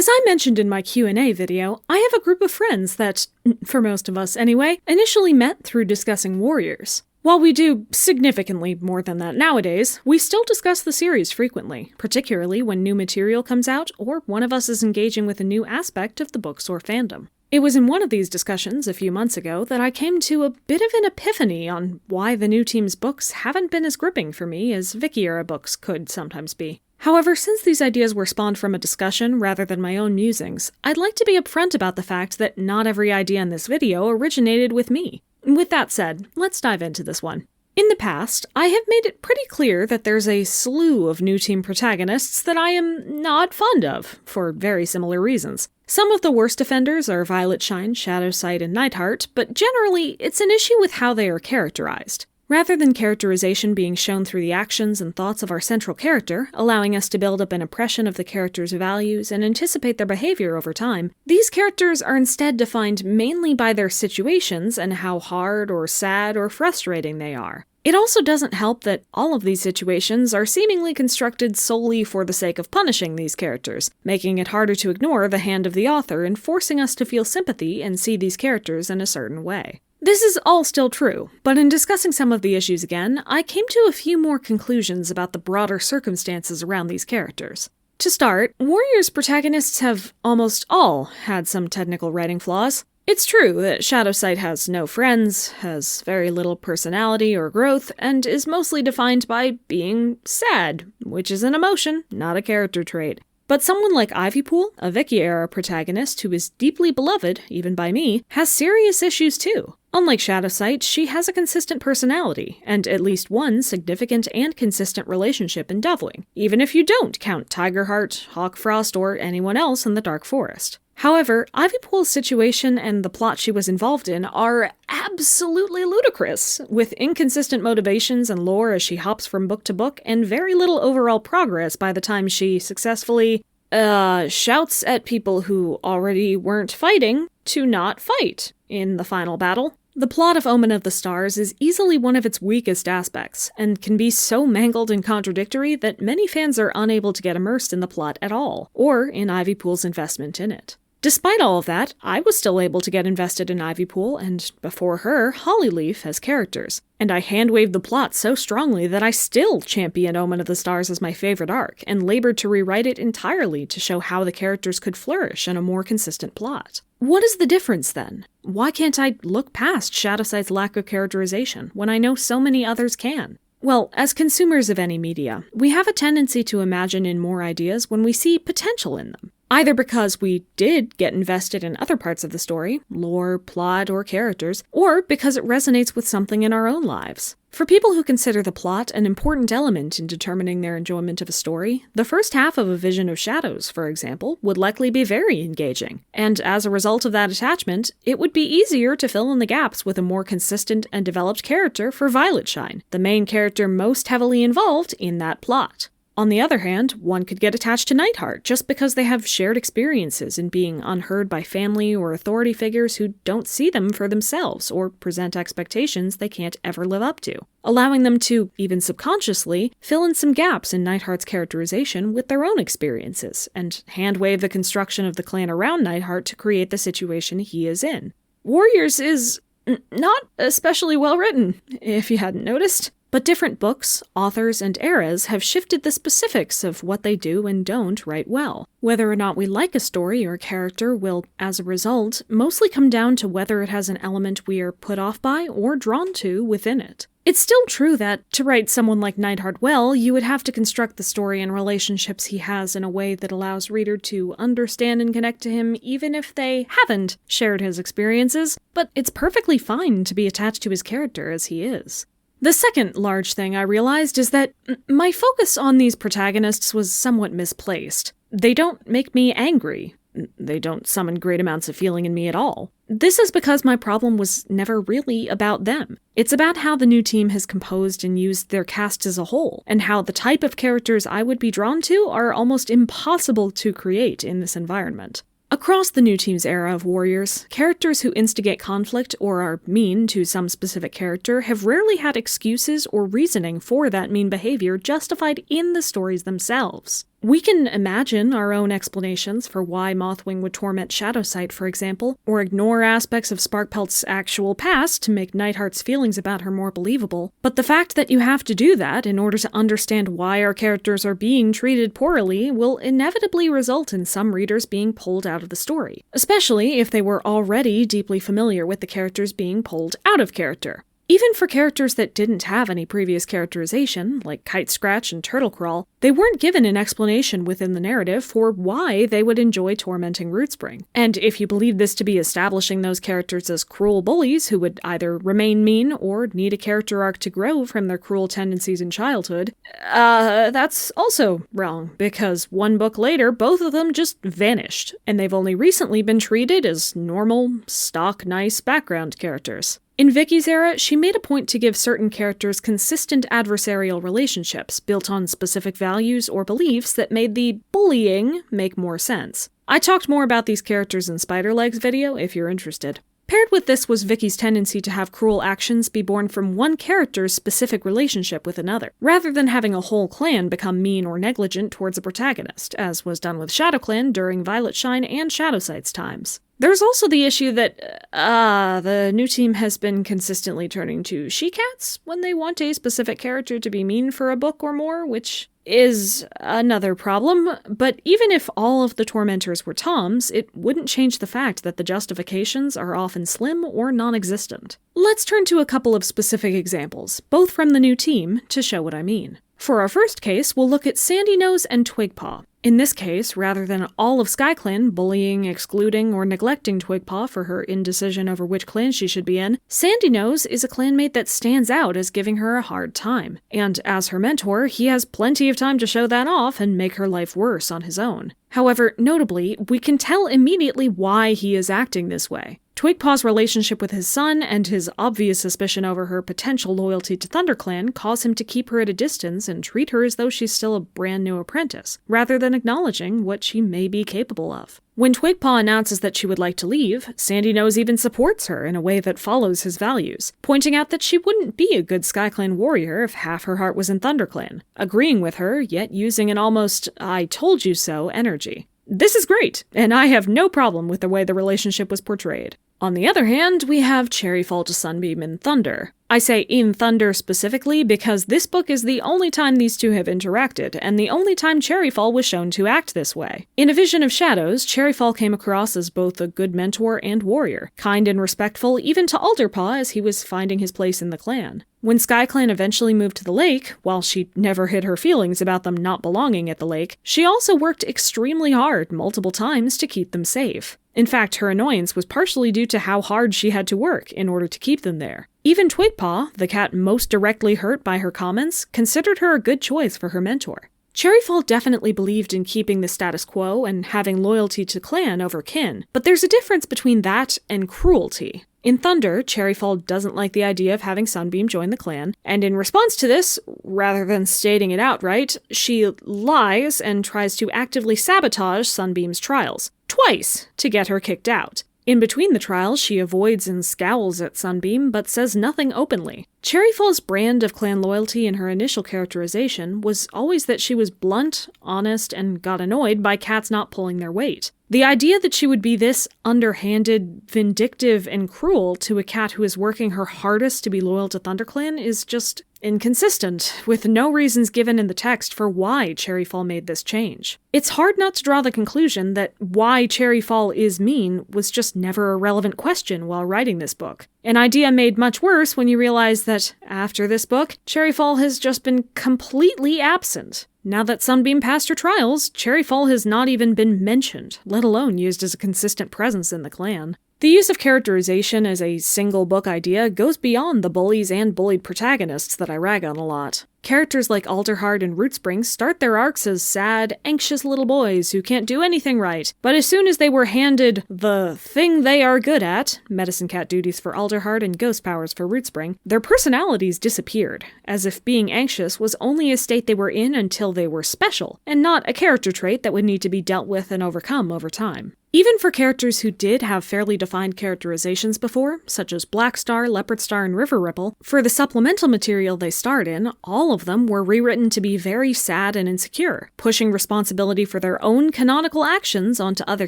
As I mentioned in my Q&A video, I have a group of friends that, for most of us anyway, initially met through discussing Warriors. While we do significantly more than that nowadays, we still discuss the series frequently, particularly when new material comes out or one of us is engaging with a new aspect of the books or fandom. It was in one of these discussions a few months ago that I came to a bit of an epiphany on why the new team's books haven't been as gripping for me as Vicky-era books could sometimes be. However, since these ideas were spawned from a discussion rather than my own musings, I'd like to be upfront about the fact that not every idea in this video originated with me. With that said, let's dive into this one. In the past, I have made it pretty clear that there's a slew of new team protagonists that I am not fond of, for very similar reasons. Some of the worst offenders are Violet Shine, Shadowsight, and Nightheart, but generally, it's an issue with how they are characterized. Rather than characterization being shown through the actions and thoughts of our central character, allowing us to build up an impression of the character's values and anticipate their behavior over time, these characters are instead defined mainly by their situations and how hard or sad or frustrating they are. It also doesn't help that all of these situations are seemingly constructed solely for the sake of punishing these characters, making it harder to ignore the hand of the author and forcing us to feel sympathy and see these characters in a certain way. This is all still true, but in discussing some of the issues again, I came to a few more conclusions about the broader circumstances around these characters. To start, Warriors protagonists have almost all had some technical writing flaws. It's true that Shadowsight has no friends, has very little personality or growth, and is mostly defined by being sad, which is an emotion, not a character trait. But someone like Ivypool, a Vicky-era protagonist who is deeply beloved, even by me, has serious issues too. Unlike Shadowsight, she has a consistent personality, and at least one significant and consistent relationship in Doveling, even if you don't count Tigerheart, Hawkfrost, or anyone else in the Dark Forest. However, Ivypool's situation and the plot she was involved in are absolutely ludicrous, with inconsistent motivations and lore as she hops from book to book, and very little overall progress by the time she successfully, shouts at people who already weren't fighting to not fight in the final battle. The plot of Omen of the Stars is easily one of its weakest aspects, and can be so mangled and contradictory that many fans are unable to get immersed in the plot at all, or in Ivypool's investment in it. Despite all of that, I was still able to get invested in Ivypool, and before her, Hollyleaf as characters. And I hand-waved the plot so strongly that I still championed Omen of the Stars as my favorite arc, and labored to rewrite it entirely to show how the characters could flourish in a more consistent plot. What is the difference, then? Why can't I look past Shadowsight's lack of characterization, when I know so many others can? Well, as consumers of any media, we have a tendency to imagine in more ideas when we see potential in them. Either because we did get invested in other parts of the story, lore, plot, or characters, or because it resonates with something in our own lives. For people who consider the plot an important element in determining their enjoyment of a story, the first half of A Vision of Shadows, for example, would likely be very engaging, and as a result of that attachment, it would be easier to fill in the gaps with a more consistent and developed character for Violet Shine, the main character most heavily involved in that plot. On the other hand, one could get attached to Nightheart just because they have shared experiences in being unheard by family or authority figures who don't see them for themselves or present expectations they can't ever live up to, allowing them to, even subconsciously, fill in some gaps in Nightheart's characterization with their own experiences, and hand-wave the construction of the clan around Nightheart to create the situation he is in. Warriors is not especially well written, if you hadn't noticed. But different books, authors, and eras have shifted the specifics of what they do and don't write well. Whether or not we like a story or character will, as a result, mostly come down to whether it has an element we are put off by or drawn to within it. It's still true that, to write someone like Nightheart well, you would have to construct the story and relationships he has in a way that allows reader to understand and connect to him even if they haven't shared his experiences, but it's perfectly fine to be attached to his character as he is. The second large thing I realized is that my focus on these protagonists was somewhat misplaced. They don't make me angry. They don't summon great amounts of feeling in me at all. This is because my problem was never really about them. It's about how the new team has composed and used their cast as a whole, and how the type of characters I would be drawn to are almost impossible to create in this environment. Across the new team's era of Warriors, characters who instigate conflict or are mean to some specific character have rarely had excuses or reasoning for that mean behavior justified in the stories themselves. We can imagine our own explanations for why Mothwing would torment Shadowsight, for example, or ignore aspects of Sparkpelt's actual past to make Nightheart's feelings about her more believable, but the fact that you have to do that in order to understand why our characters are being treated poorly will inevitably result in some readers being pulled out of the story, especially if they were already deeply familiar with the characters being pulled out of character. Even for characters that didn't have any previous characterization, like Kite Scratch and Turtle Crawl, they weren't given an explanation within the narrative for why they would enjoy tormenting Rootspring. And if you believe this to be establishing those characters as cruel bullies who would either remain mean or need a character arc to grow from their cruel tendencies in childhood, that's also wrong, because one book later, both of them just vanished, and they've only recently been treated as normal, stock, nice background characters. In Vicky's era, she made a point to give certain characters consistent adversarial relationships built on specific values or beliefs that made the bullying make more sense. I talked more about these characters in Spiderleg's video if you're interested. Paired with this was Vicky's tendency to have cruel actions be born from one character's specific relationship with another, rather than having a whole clan become mean or negligent towards a protagonist, as was done with ShadowClan during Violetshine and Shadowsight's times. There's also the issue that, the new team has been consistently turning to she-cats when they want a specific character to be mean for a book or more, which is another problem, but even if all of the tormentors were Toms, it wouldn't change the fact that the justifications are often slim or non-existent. Let's turn to a couple of specific examples, both from the new team, to show what I mean. For our first case, we'll look at Sandynose and Twigpaw. In this case, rather than all of SkyClan bullying, excluding, or neglecting Twigpaw for her indecision over which clan she should be in, Sandynose is a clanmate that stands out as giving her a hard time. And as her mentor, he has plenty of time to show that off and make her life worse on his own. However, notably, we can tell immediately why he is acting this way. Twigpaw's relationship with his son and his obvious suspicion over her potential loyalty to ThunderClan cause him to keep her at a distance and treat her as though she's still a brand new apprentice, rather than acknowledging what she may be capable of. When Twigpaw announces that she would like to leave, Sandynose even supports her in a way that follows his values, pointing out that she wouldn't be a good SkyClan warrior if half her heart was in ThunderClan, agreeing with her, yet using an almost "I told you so" energy. This is great, and I have no problem with the way the relationship was portrayed. On the other hand, we have Cherryfall to Sunbeam in Thunder. I say in Thunder specifically because this book is the only time these two have interacted, and the only time Cherryfall was shown to act this way. In A Vision of Shadows, Cherryfall came across as both a good mentor and warrior, kind and respectful even to Alderpaw as he was finding his place in the clan. When SkyClan eventually moved to the lake, while she never hid her feelings about them not belonging at the lake, she also worked extremely hard multiple times to keep them safe. In fact, her annoyance was partially due to how hard she had to work in order to keep them there. Even Twigpaw, the cat most directly hurt by her comments, considered her a good choice for her mentor. Cherryfall definitely believed in keeping the status quo and having loyalty to clan over kin, but there's a difference between that and cruelty. In Thunder, Cherryfall doesn't like the idea of having Sunbeam join the clan, and in response to this, rather than stating it outright, she lies and tries to actively sabotage Sunbeam's trials, twice, to get her kicked out. In between the trials, she avoids and scowls at Sunbeam, but says nothing openly. Cherryfall's brand of clan loyalty in her initial characterization was always that she was blunt, honest, and got annoyed by cats not pulling their weight. The idea that she would be this underhanded, vindictive, and cruel to a cat who is working her hardest to be loyal to ThunderClan is just inconsistent, with no reasons given in the text for why Cherryfall made this change. It's hard not to draw the conclusion that why Cherryfall is mean was just never a relevant question while writing this book. An idea made much worse when you realize that, after this book, Cherryfall has just been completely absent. Now that Sunbeam passed her trials, Cherryfall has not even been mentioned, let alone used as a consistent presence in the clan. The use of characterization as a single book idea goes beyond the bullies and bullied protagonists that I rag on a lot. Characters like Alderheart and Rootspring start their arcs as sad, anxious little boys who can't do anything right, but as soon as they were handed the thing they are good at, medicine cat duties for Alderheart and ghost powers for Rootspring, their personalities disappeared, as if being anxious was only a state they were in until they were special, and not a character trait that would need to be dealt with and overcome over time. Even for characters who did have fairly defined characterizations before, such as Blackstar, Leopardstar, and River Ripple, for the supplemental material they starred in, all all of them were rewritten to be very sad and insecure, pushing responsibility for their own canonical actions onto other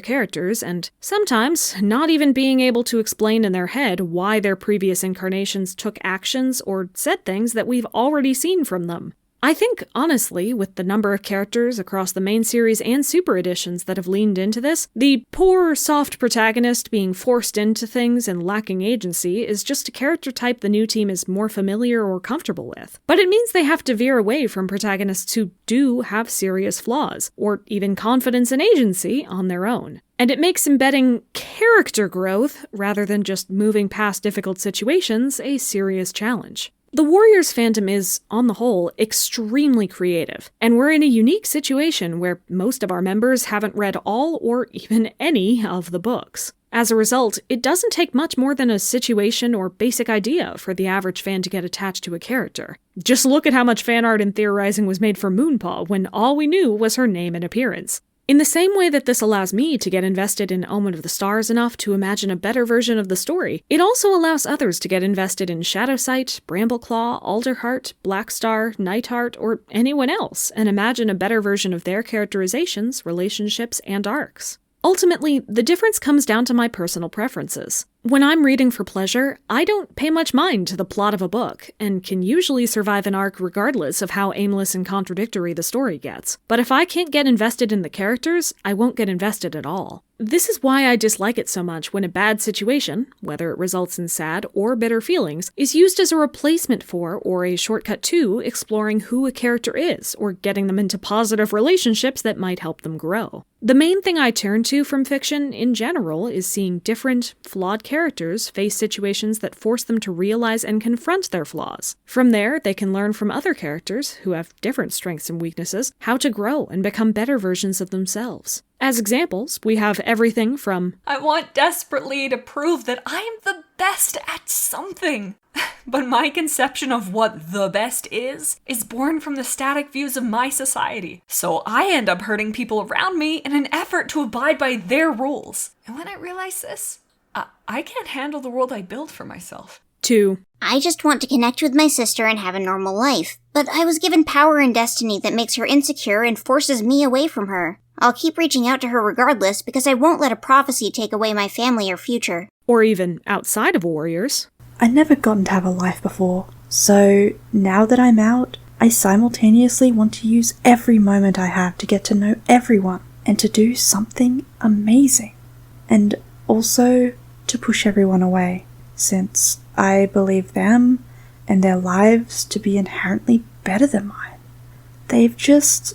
characters, and sometimes not even being able to explain in their head why their previous incarnations took actions or said things that we've already seen from them. I think, honestly, with the number of characters across the main series and super editions that have leaned into this, the poor, soft protagonist being forced into things and lacking agency is just a character type the new team is more familiar or comfortable with. But it means they have to veer away from protagonists who do have serious flaws, or even confidence and agency on their own. And it makes embedding character growth, rather than just moving past difficult situations, a serious challenge. The Warriors fandom is, on the whole, extremely creative, and we're in a unique situation where most of our members haven't read all or even any of the books. As a result, it doesn't take much more than a situation or basic idea for the average fan to get attached to a character. Just look at how much fan art and theorizing was made for Moonpaw when all we knew was her name and appearance. In the same way that this allows me to get invested in Omen of the Stars enough to imagine a better version of the story, it also allows others to get invested in Shadowsight, Brambleclaw, Alderheart, Blackstar, Nightheart, or anyone else, and imagine a better version of their characterizations, relationships, and arcs. Ultimately, the difference comes down to my personal preferences. When I'm reading for pleasure, I don't pay much mind to the plot of a book, and can usually survive an arc regardless of how aimless and contradictory the story gets. But if I can't get invested in the characters, I won't get invested at all. This is why I dislike it so much when a bad situation, whether it results in sad or bitter feelings, is used as a replacement for or a shortcut to exploring who a character is, or getting them into positive relationships that might help them grow. The main thing I turn to from fiction in general is seeing different, flawed characters face situations that force them to realize and confront their flaws. From there, they can learn from other characters, who have different strengths and weaknesses, how to grow and become better versions of themselves. As examples, we have everything from, I want desperately to prove that I am the best at something. But my conception of what the best is born from the static views of my society. So I end up hurting people around me in an effort to abide by their rules. And when I realize this, I can't handle the world I build for myself. 2. I just want to connect with my sister and have a normal life, but I was given power and destiny that makes her insecure and forces me away from her. I'll keep reaching out to her regardless because I won't let a prophecy take away my family or future. Or even outside of Warriors. I'd never gotten to have a life before, so now that I'm out, I simultaneously want to use every moment I have to get to know everyone and to do something amazing. And also to push everyone away, since I believe them and their lives to be inherently better than mine. They've just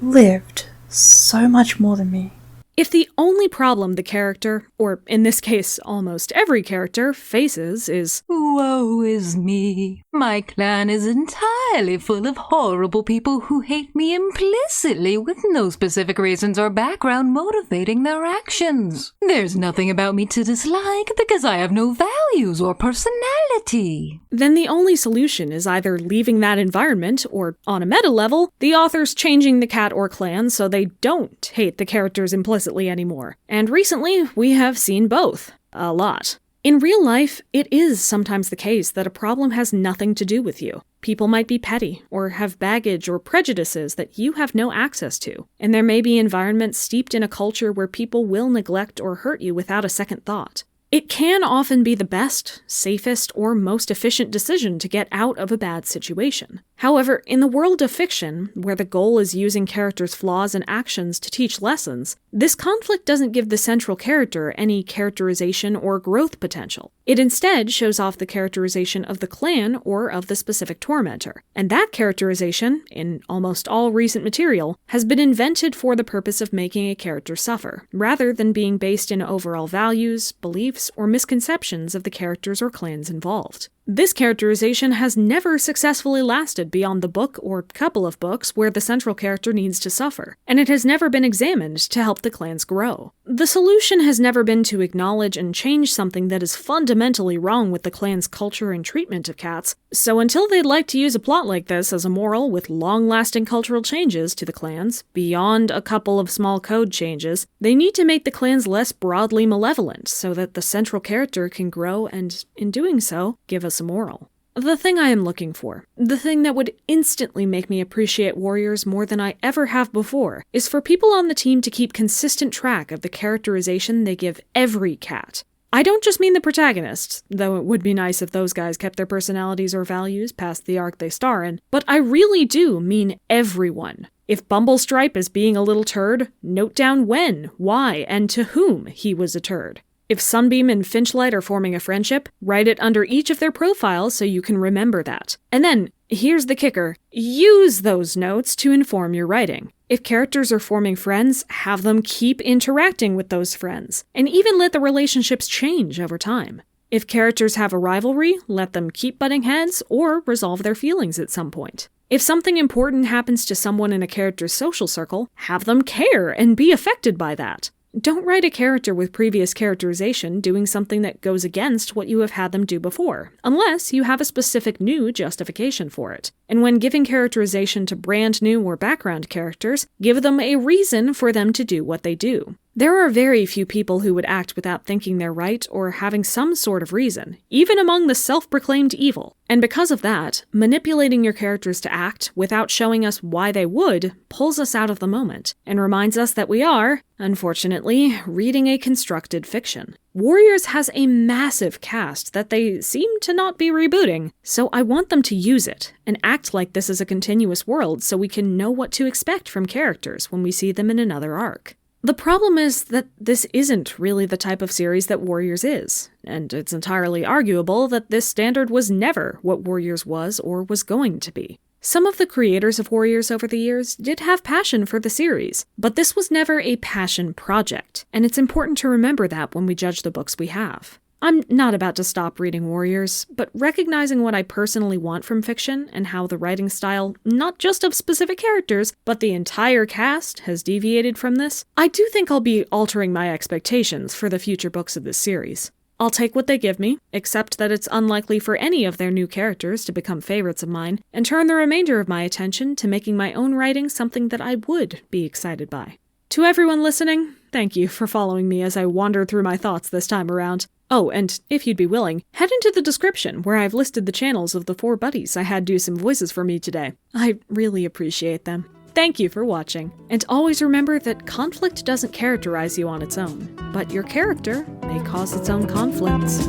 lived so much more than me. If the only problem the character, or in this case almost every character, faces is, woe is me. My clan is entirely full of horrible people who hate me implicitly with no specific reasons or background motivating their actions. There's nothing about me to dislike because I have no values or personality. Then the only solution is either leaving that environment, or, on a meta level, the authors changing the cat or clan so they don't hate the characters implicitly anymore. And recently, we have seen both. A lot. In real life, it is sometimes the case that a problem has nothing to do with you. People might be petty, or have baggage or prejudices that you have no access to. And there may be environments steeped in a culture where people will neglect or hurt you without a second thought. It can often be the best, safest, or most efficient decision to get out of a bad situation. However, in the world of fiction, where the goal is using characters' flaws and actions to teach lessons, this conflict doesn't give the central character any characterization or growth potential. It instead shows off the characterization of the clan or of the specific tormentor. And that characterization, in almost all recent material, has been invented for the purpose of making a character suffer, rather than being based in overall values, beliefs, or misconceptions of the characters or clans involved. This characterization has never successfully lasted beyond the book or couple of books where the central character needs to suffer, and it has never been examined to help the clans grow. The solution has never been to acknowledge and change something that is fundamentally wrong with the clan's culture and treatment of cats, so until they'd like to use a plot like this as a moral with long-lasting cultural changes to the clans, beyond a couple of small code changes, they need to make the clans less broadly malevolent so that the central character can grow and, in doing so, give us a moral. The thing I am looking for, the thing that would instantly make me appreciate Warriors more than I ever have before, is for people on the team to keep consistent track of the characterization they give every cat. I don't just mean the protagonists, though it would be nice if those guys kept their personalities or values past the arc they star in, but I really do mean everyone. If Bumblestripe is being a little turd, note down when, why, and to whom he was a turd. If Sunbeam and Finchlight are forming a friendship, write it under each of their profiles so you can remember that. And then, here's the kicker, use those notes to inform your writing. If characters are forming friends, have them keep interacting with those friends, and even let the relationships change over time. If characters have a rivalry, let them keep butting heads or resolve their feelings at some point. If something important happens to someone in a character's social circle, have them care and be affected by that. Don't write a character with previous characterization doing something that goes against what you have had them do before, unless you have a specific new justification for it. And when giving characterization to brand new or background characters, give them a reason for them to do what they do. There are very few people who would act without thinking they're right or having some sort of reason, even among the self-proclaimed evil. And because of that, manipulating your characters to act without showing us why they would pulls us out of the moment and reminds us that we are, unfortunately, reading a constructed fiction. Warriors has a massive cast that they seem to not be rebooting, so I want them to use it and act like this is a continuous world so we can know what to expect from characters when we see them in another arc. The problem is that this isn't really the type of series that Warriors is, and it's entirely arguable that this standard was never what Warriors was or was going to be. Some of the creators of Warriors over the years did have passion for the series, but this was never a passion project, and it's important to remember that when we judge the books we have. I'm not about to stop reading Warriors, but recognizing what I personally want from fiction and how the writing style, not just of specific characters, but the entire cast has deviated from this, I do think I'll be altering my expectations for the future books of this series. I'll take what they give me, accept that it's unlikely for any of their new characters to become favorites of mine, and turn the remainder of my attention to making my own writing something that I would be excited by. To everyone listening, thank you for following me as I wandered through my thoughts this time around. Oh, and if you'd be willing, head into the description where I've listed the channels of the 4 buddies I had do some voices for me today. I really appreciate them. Thank you for watching, and always remember that conflict doesn't characterize you on its own, but your character may cause its own conflicts.